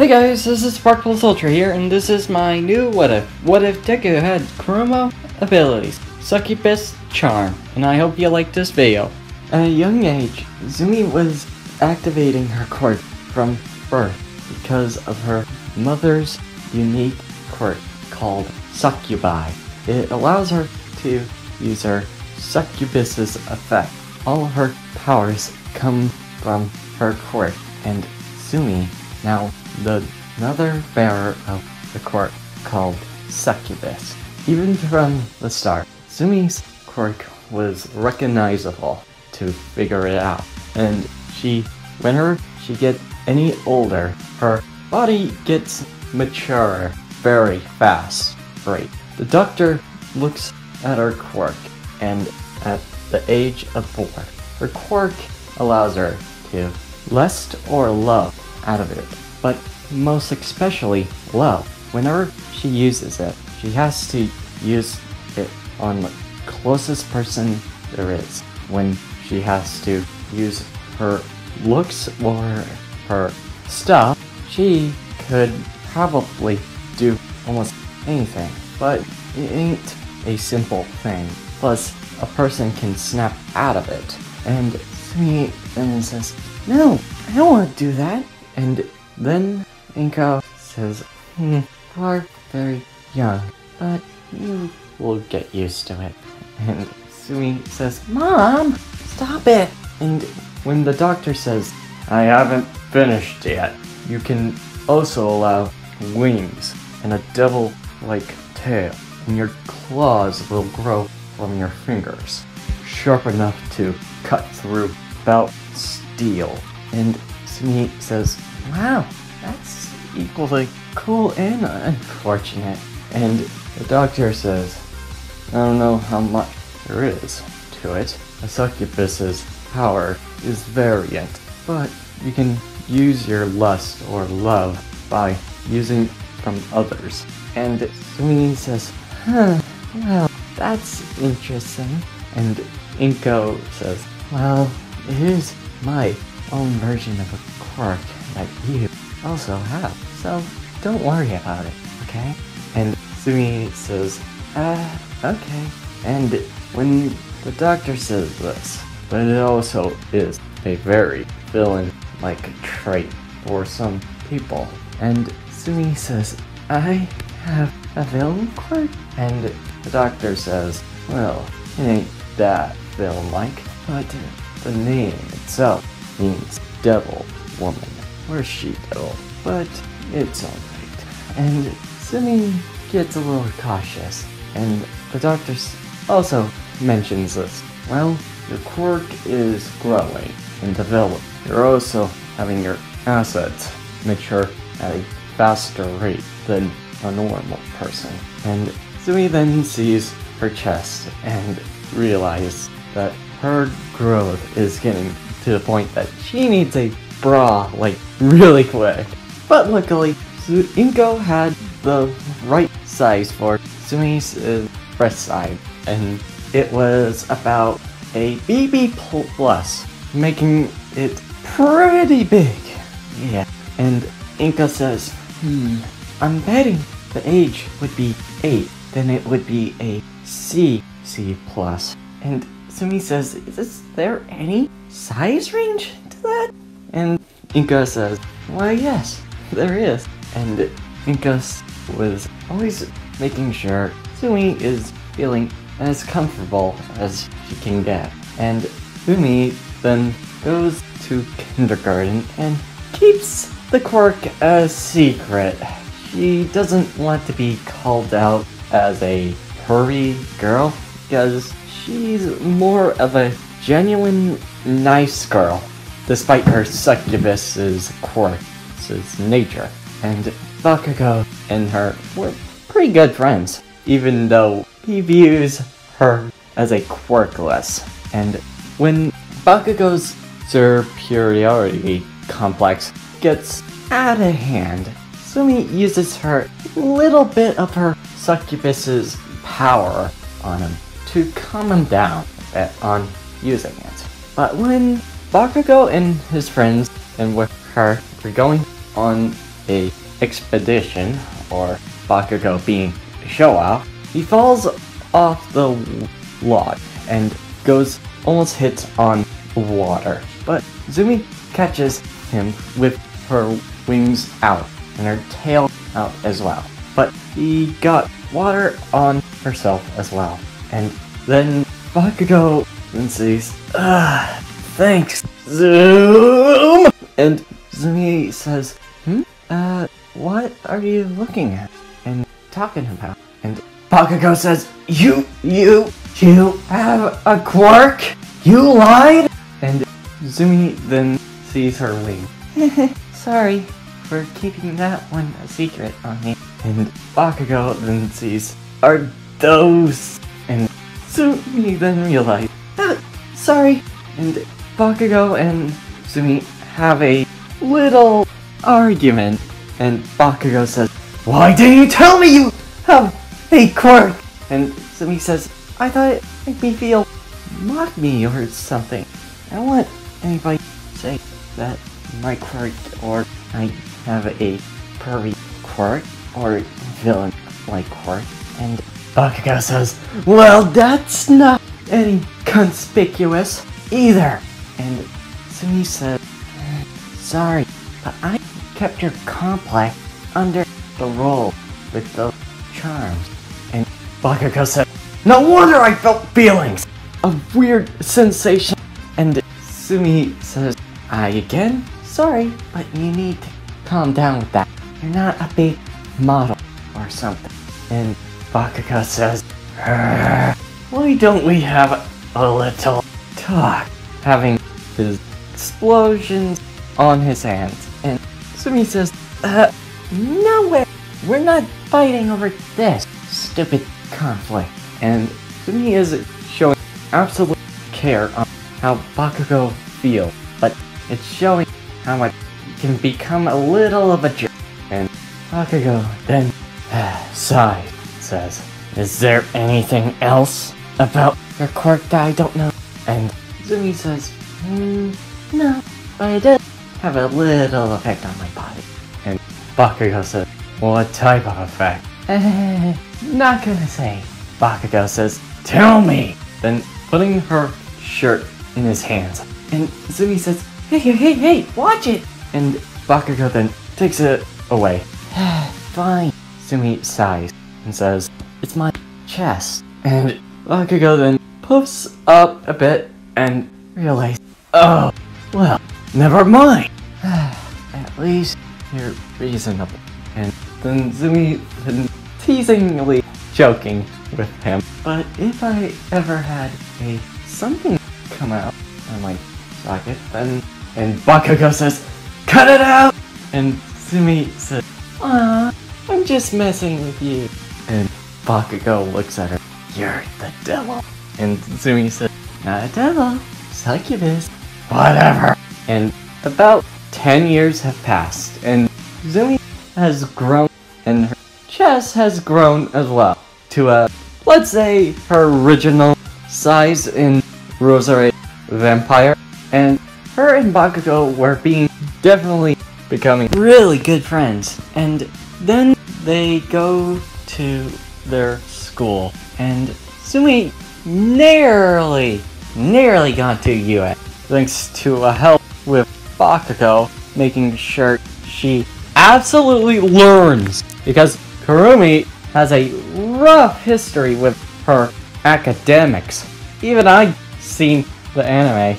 Hey guys, this is Sparkles Ultra here, and this is my new What If. What if Deku had Kurumu abilities, Succubus Charm, and I hope you like this video. At a young age, Zumi was activating her quirk from birth because of her mother's unique quirk called Succubi. It allows her to use her Succubus's effect. All of her powers come from her quirk, and Zumi, now another bearer of the quirk called Succubus. Even from the start, Zumi's quirk was recognizable to figure it out, and whenever she gets any older, her body gets mature very fast. Great. The doctor looks at her quirk, and at the age of 4, her quirk allows her to lust or love out of it, but most especially love. Whenever she uses it, she has to use it on the closest person there is. When she has to use her looks or her stuff, she could probably do almost anything, but it ain't a simple thing. Plus, a person can snap out of it. And Sumi then says, "No, I don't want to do that." And then Inko says, you are very young, but you will get used to it." And Sumi says, "Mom, stop it!" And when the doctor says, "I haven't finished yet, you can also allow wings and a devil-like tail, and your claws will grow from your fingers, sharp enough to cut through about steel." And Sumi says, "Wow, that's equally cool and unfortunate." And the doctor says, "I don't know how much there is to it. A succubus's power is variant, but you can use your lust or love by using from others." And Sumi says, well, that's interesting." And Inko says, "Well, it is my own version of a quirk that you also have, so don't worry about it, okay?" And Sumi says, okay." And when the doctor says this, but it also is a very villain-like trait for some people, and Sumi says, "I have a villain quirk?" And the doctor says, "Well, it ain't that villain-like, but the name itself means devil woman, or she-devil, but it's alright." And Sumi gets a little cautious, and the doctor also mentions this. "Well, your quirk is growing and developing. You're also having your assets mature at a faster rate than a normal person." And Sumi then sees her chest and realizes that her growth is getting to the point that she needs a bra, like, really quick. But luckily, Inko had the right size for Sumi's breast size, and it was about a BB plus, making it pretty big. Yeah. And Inko says, I'm betting the age would be 8, then it would be a C plus. And Sumi says, is there any size range to that? And Inko says, "Why, yes, there is." And Inko was always making sure Sumi is feeling as comfortable as she can get. And Sumi then goes to kindergarten and keeps the quirk a secret. She doesn't want to be called out as a furry girl, because she's more of a genuine nice girl, despite her succubus's quirk's nature. And Bakugo and her were pretty good friends, even though he views her as a quirkless. And when Bakugo's superiority complex gets out of hand, Sumi uses her little bit of her succubus's power on him to calm him down a bit on using it. But when Bakugo and his friends and with her were going on a expedition, or Bakugo being a show-off, he falls off the log and almost hits on water. But Zumi catches him with her wings out and her tail out as well. But he got water on herself as well. And then Bakugo then says, thanks, Zoom! And Zumi says, what are you looking at and talking about? And Bakugo says, you have a quirk? You lied? And Zumi then sees her wing. Sorry for keeping that one a secret on me. And Bakugo then sees, are those? And Zumi then realizes, sorry. And Bakugo and Zumi have a little argument. And Bakugo says, why didn't you tell me you have a quirk? And Zumi says, I thought it made me feel mock me or something. I don't want anybody to say that my quirk or I have a pervy quirk or villain like quirk. And Bakugo says, well, that's not any conspicuous either. And Zumi says, sorry, but I kept your complex under the roll with those charms. And Bakugo said, no wonder I felt feelings! A weird sensation. And Zumi says, again? Sorry, but you need to calm down with that. You're not a big model or something. And Bakugo says, why don't we have a little talk? Having his explosions on his hands. And Zumi says, no way! We're not fighting over this stupid conflict. And Zumi is showing absolute care on how Bakugo feels, but it's showing how much he can become a little of a jerk. And Bakugo then sighs, says, is there anything else about your quirk that I don't know? And Zumi says, no, but it does have a little effect on my body. And Bakugo says, what type of effect? Not gonna say. Bakugo says, tell me! Then putting her shirt in his hands. And Zumi says, hey, watch it! And Bakugo then takes it away. Fine. Zumi sighs and says, it's my chest. And Bakugo then puffs up a bit and realizes, oh, well, never mind. At least you're reasonable. And then Zumi then teasingly joking with him. But if I ever had something come out on my socket, then... And Bakugo says, cut it out! And Zumi says, ah, I'm just messing with you. And Bakugo looks at her, you're the devil. And Zumi says, not a devil, succubus. Whatever. And about 10 years have passed, and Zumi has grown, and her chest has grown as well, to let's say, her original size in Rosary Vampire, and her and Bakugo were definitely becoming really good friends, and then they go to their school, and Zumi nearly got to US, thanks to a help with Bakugo, making sure she absolutely learns, because Kurumu has a rough history with her academics. Even I've seen the anime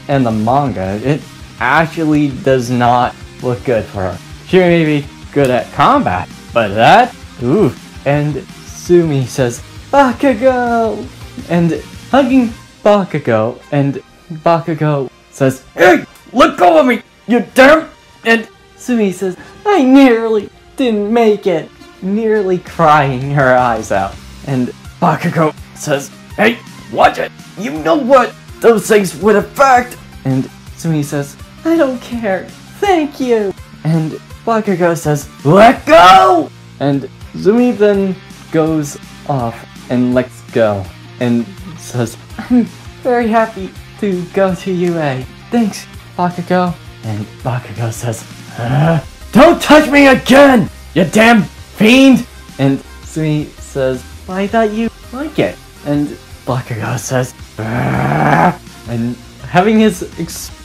and the manga, it actually does not look good for her. She may be good at combat, but that, ooh. And Zumi says, Bakugo! And hugging Bakugo, and Bakugo says, hey, let go of me, you damn! And Zumi says, I nearly didn't make it, nearly crying her eyes out. And Bakugo says, hey, watch it, you know what those things would affect! And Zumi says, I don't care, thank you! And Bakugo says, let go! And Zumi then goes off and lets go, and says, I'm very happy to go to UA. Thanks, Bakugo. And Bakugo says, "Don't touch me again, you damn fiend!" And Sumi says, "Well, I thought you like it." And Bakugo says, "Argh," and having his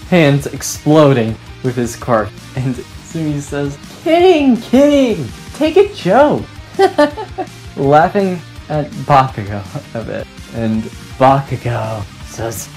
hands exploding with his quirk. And Sumi says, "Kidding, take a joke." Laughing at Bakugo a bit. And Bakugo says,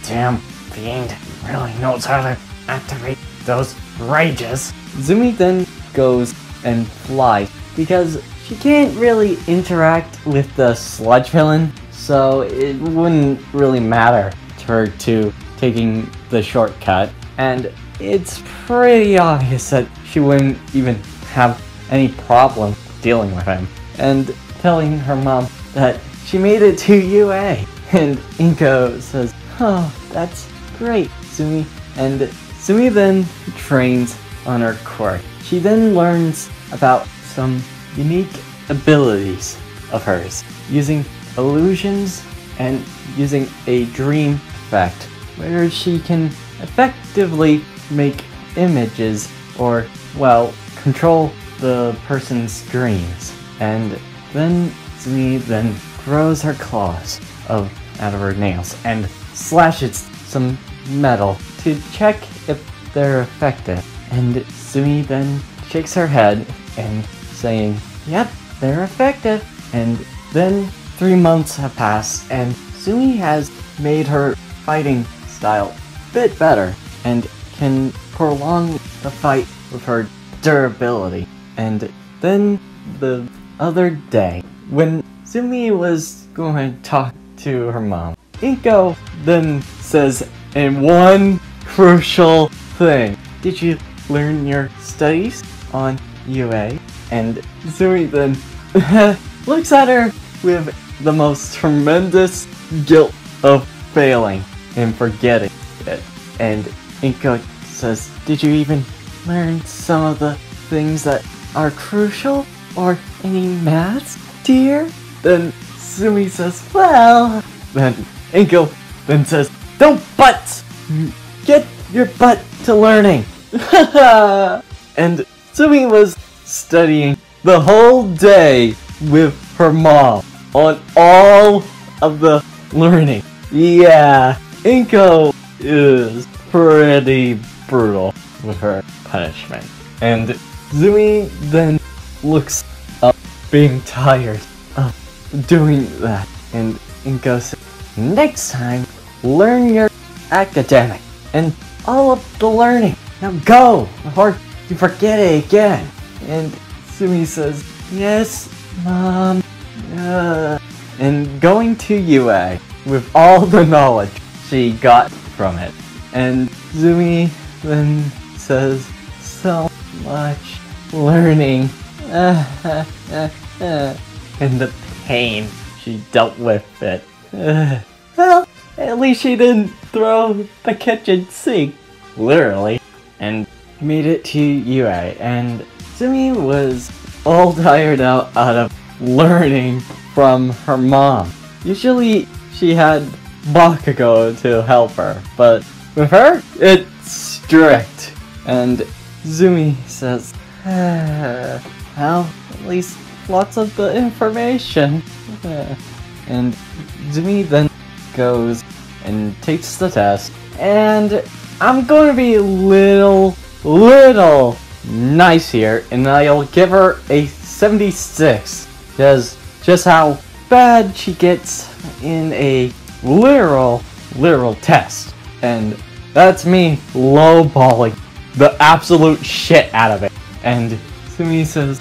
"Damn fiend really knows how to activate those rages." Zumi then goes and flies because she can't really interact with the sludge villain, so it wouldn't really matter to her to taking the shortcut, and it's pretty obvious that she wouldn't even have any problem dealing with him. And telling her mom that she made it to UA. And Inko says, "Oh, that's great, Sumi." And Sumi then trains on her quirk. She then learns about some unique abilities of hers, using illusions and using a dream effect, where she can effectively make images or, well, control the person's dreams. And then Sumi then grows her claws out of her nails and slashes some metal to check if they're effective. And Sumi then shakes her head and saying, "Yep, they're effective." And then 3 months have passed and Sumi has made her fighting style a bit better and can prolong the fight with her durability. And then the other day, when Sumi was going to talk to her mom, Inko then says, "And one crucial thing, did you learn your studies on UA?" And Sumi then looks at her with the most tremendous guilt of failing and forgetting it. And Inko says, "Did you even learn some of the things that are crucial? Or any maths, dear?" Then Sumi says, "Well..." Then Inko then says, "Don't buts! Get your butt to learning!" And Sumi was studying the whole day with her mom on all of the learning. Yeah, Inko is pretty brutal with her punishment. And Sumi then looks up, being tired of doing that. And Inko says, "Next time, learn your academic and all of the learning. Now go, before you forget it again." And Sumi says, "Yes, Mom." And going to UA with all the knowledge she got from it. And Sumi then says, "So much learning." And the pain she dealt with it. Well, at least she didn't throw the kitchen sink, literally, and made it to UA. And Sumi was all tired out of learning from her mom. Usually she had Bakugo to help her, but with her, it's strict. And Sumi says, "Well, at least lots of the information." And Sumi then goes and takes the test, and I'm going to be a little nice here, and I'll give her a 76, because just how bad she gets in a literal test. And that's me lowballing the absolute shit out of it. And Sumi says,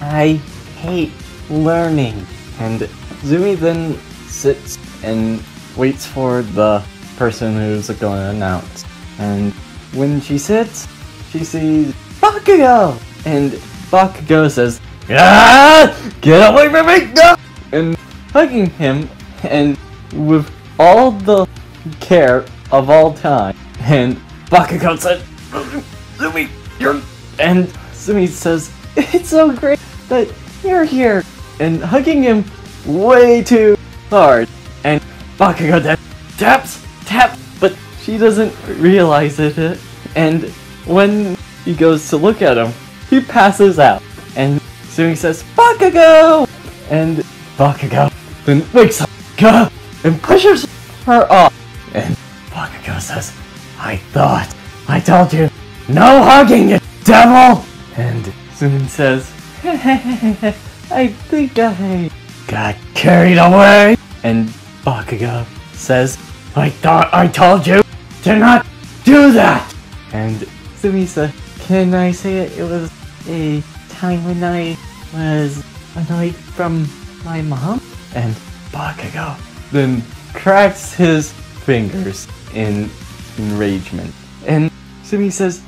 "I hate learning." And Sumi then sits and waits for the person who's going to announce. And when she sits, she sees Bakugo! And Bakugo says, "Ah! Get away from me! No!" And hugging him, and with all the care of all time. And Bakugo said, "Sumi, you're..." And Sumi says, "It's so great that you're here," and hugging him way too hard. And Bakugo then taps, but she doesn't realize it. And when he goes to look at him, he passes out. And Sumi says, Bakugo! And Bakugo then wakes up and pushes her off. And Bakugo says, I thought I told you, no hugging, you devil! And Sumi says, I think I got carried away. And Bakugo says, I thought I told you to not do that! And Sumi said, can I say it? It was a time when I was annoyed from my mom? And Bakugo then cracks his fingers in enragement. And Sumi says,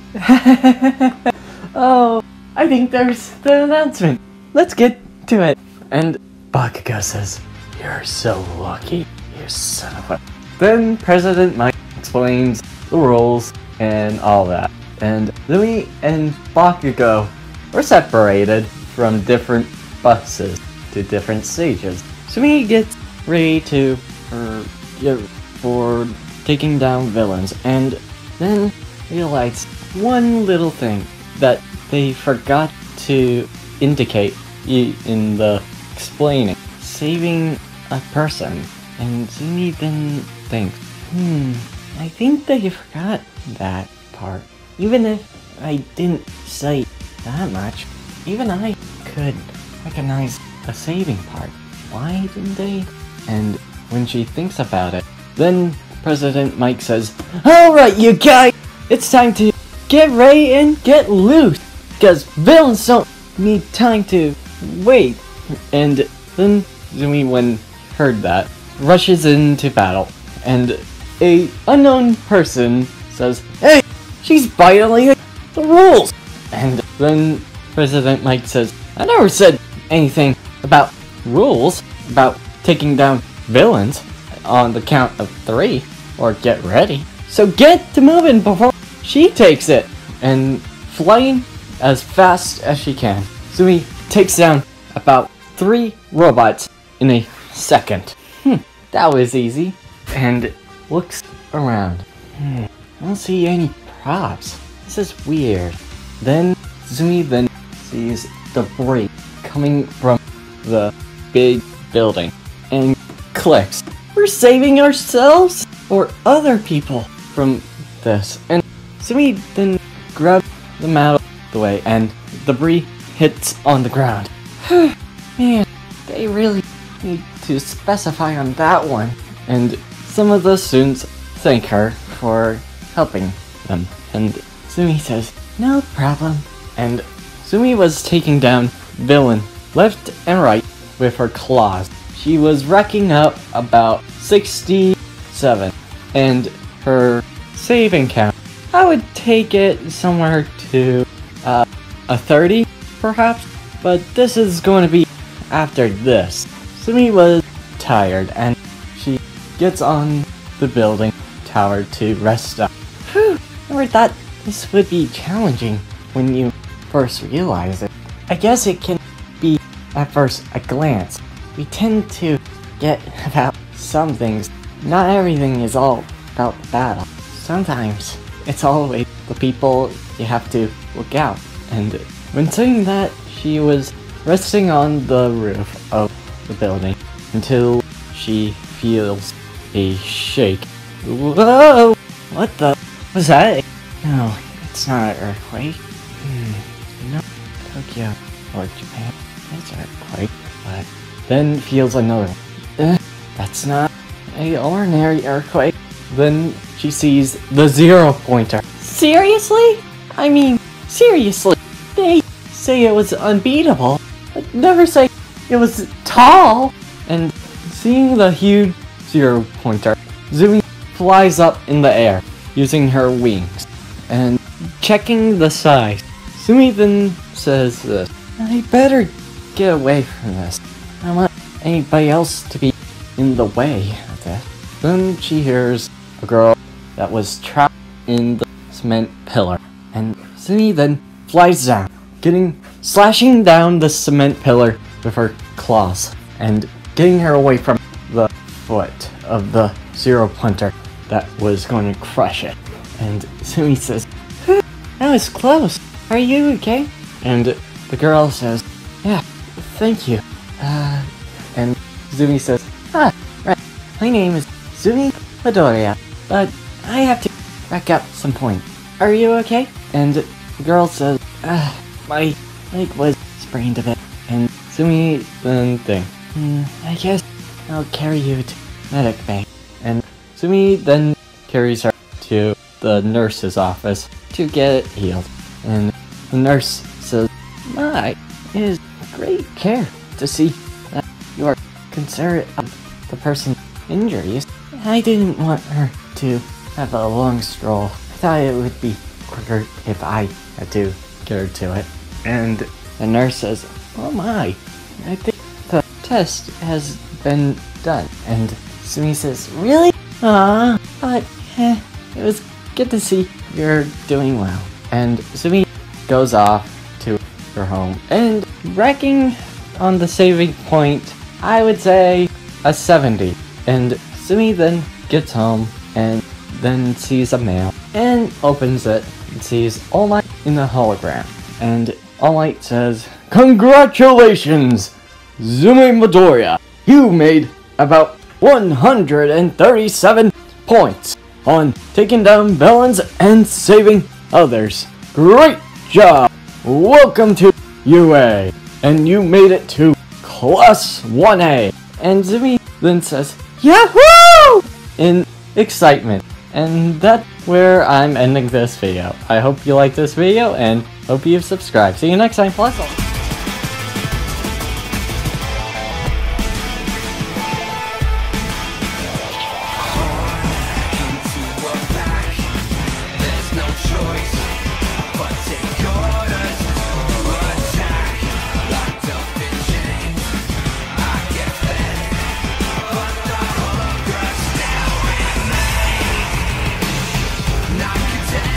oh, I think there's the announcement. Let's get to it. And Bakugo says, you're so lucky, you son of a... Then President Mike explains the rules and all that. And Sumi and Bakugo were separated from different buses to different stages. Sumi gets ready to for taking down villains, and then realized one little thing that they forgot to indicate in the explaining. Saving a person. And Sumi then thinks, I think that you forgot that part. Even if I didn't say that much, even I could recognize the saving part. Why didn't they? And when she thinks about it, then President Mike says, alright you guys, it's time to get ready and get loose, because villains don't need time to wait. And then Sumi, when heard that, rushes into battle, and a unknown person says, hey, she's violating the rules! And then President Mike says, I never said anything about rules, about taking down villains on the count of 3, or get ready. So get to moving before she takes it! And flying as fast as she can, Sumi takes down about 3 robots in a second. That was easy. And looks around. I don't see any props. This is weird. Then Sumi then sees debris coming from the big building and clicks. We're saving ourselves or other people from this. And Sumi then grabs them out of the way and debris hits on the ground. Man, they really need to specify on that one. And some of the students thank her for helping them. And Sumi says, no problem. And Sumi was taking down villain left and right with her claws. She was racking up about 67. And her saving count, I would take it somewhere to a 30 perhaps. But this is going to be after this. Sumi was tired and she gets on the building tower to rest up. Whew, never thought this would be challenging when you first realize it. I guess it can be at first a glance. We tend to get about some things. Not everything is all about the battle. Sometimes it's always the people you have to look out. And when saying that, she was resting on the roof of the building until she feels a shake. Whoa! What the? Was that? No, it's not an earthquake. No, Tokyo or Japan. It's an earthquake. But then feels another one. That's not an ordinary earthquake. Then she sees the 0 pointer. Seriously? I mean, seriously. They say it was unbeatable, but never say it was tall. And seeing the huge 0 pointer, Sumi flies up in the air using her wings. And checking the size, Sumi then says this, I better get away from this. I don't want anybody else to be in the way of this. Then she hears a girl that was trapped in the cement pillar. And Sumi then flies down, slashing down the cement pillar with her claws and getting her away from the foot of the 0 pointer that was going to crush it. And Sumi says, that was close. are you okay? And the girl says, yeah, thank you. And Zumi says, right, my name is Zumi Midoriya, but I have to back up some point. Are you okay? And the girl says, my leg was sprained a bit. And Zumi then thinks, I guess I'll carry you to medic bay. And Zumi then carries her to the nurse's office to get healed. And the nurse says, it is great care to see that you are considerate of the person's injuries. I didn't want her to have a long stroll. I thought it would be quicker if I had to get her to it. And the nurse says, I think the test has been done. And Sumi says, really? But it was good to see you're doing well. And Sumi goes off to her home and ranking on the saving point, I would say a 70. And Sumi then gets home and then sees a mail and opens it and sees All Might in the hologram. And All Might says, congratulations, Zumi Midoriya! You made about 137 points on taking down villains and saving others. Great job! Welcome to UA! And you made it to Class 1A! And Zumi then says, Yahoo! In excitement. And that's where I'm ending this video. I hope you liked this video and hope you've subscribed. See you next time. Plus.